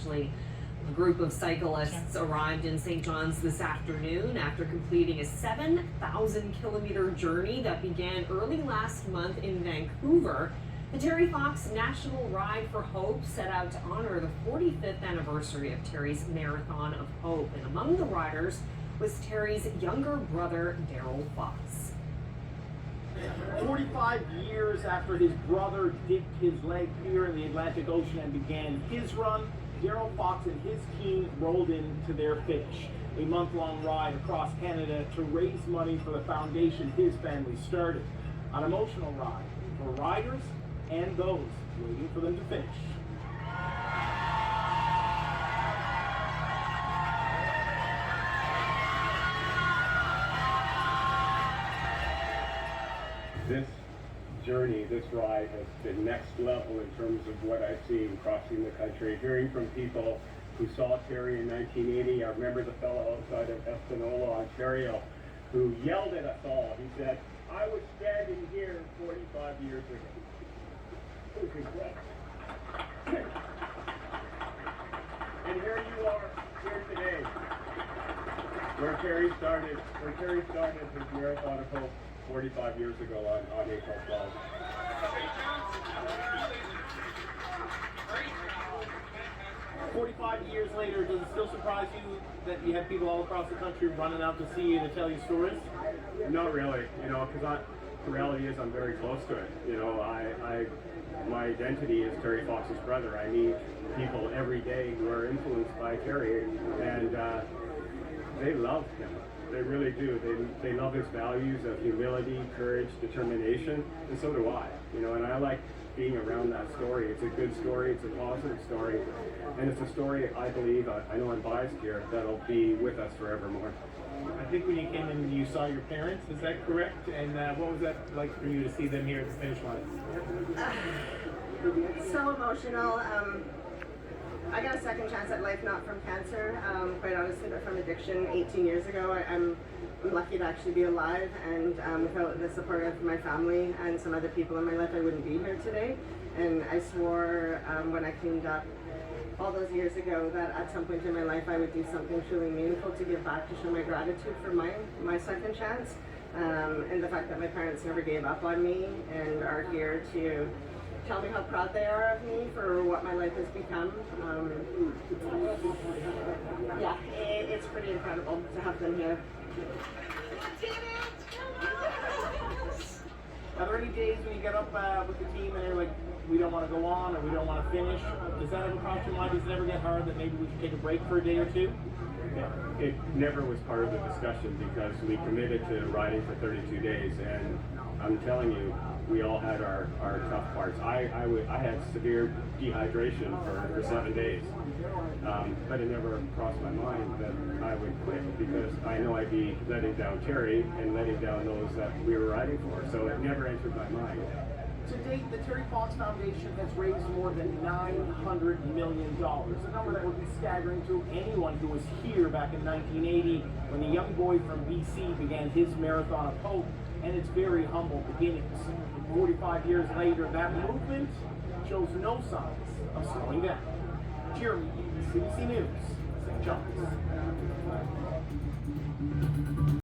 actually. A group of cyclists arrived in St. John's this afternoon after completing a 7,000-kilometer journey that began early last month in Vancouver. The Terry Fox National Ride for Hope set out to honor the 45th anniversary of Terry's Marathon of Hope, and among the riders was Terry's younger brother, Daryl Fox. 45 years after his brother dipped his leg here in the Atlantic Ocean and began his run, Daryl Fox and his team rolled into their finish. A month-long ride across Canada to raise money for the foundation his family started. An emotional ride for riders and those waiting for them to finish. This journey, this ride has been next level in terms of what I've seen crossing the country, hearing from people who saw Terry in 1980. I remember the fellow outside of Espanola, Ontario, who yelled at us all. He said, "I was standing here 45 years ago." It was incredible. And here you are, here today, where Terry started his Marathon of Hope 45 years ago on April 12th. 45 years later, does it still surprise you that you have people all across the country running out to see you to tell you stories? Not really, because the reality is I'm very close to it. My identity is Terry Fox's brother. I meet people every day who are influenced by Terry, and they love him. They really do. They love his values of humility, courage, determination, and so do I. And I like being around that story. It's a good story. It's a positive story, and it's a story I believe, I know I'm biased here, that'll be with us forevermore. I think when you came in, you saw your parents. Is that correct? And what was that like for you to see them here at the finish line? So emotional. I got a second chance at life, not from cancer, quite honestly, but from addiction 18 years ago. I'm lucky to actually be alive, and without the support of my family and some other people in my life, I wouldn't be here today. And I swore when I cleaned up all those years ago that at some point in my life I would do something truly meaningful to give back, to show my gratitude for my second chance, and the fact that my parents never gave up on me and are here to tell me how proud they are of me for what my life has become. Yeah, it's pretty incredible to have them here. Are there any days when you get up with the team and they're like, we don't want to go on or we don't want to finish? Does that ever cross your mind? Does it ever get hard that maybe we should take a break for a day or two? It never was part of the discussion because we committed to riding for 32 days, and I'm telling you, we all had our tough parts. I had severe dehydration for 7 days, but it never crossed my mind that I would quit because I know I'd be letting down Terry and letting down those that we were riding for, so it never entered my mind. To date, the Terry Fox Foundation has raised more than $900 million, a number that would be staggering to anyone who was here back in 1980 when the young boy from BC began his Marathon of Hope and its very humble beginnings. 45 years later, that movement shows no signs of slowing down. Jeremy, CBC News, St. John's.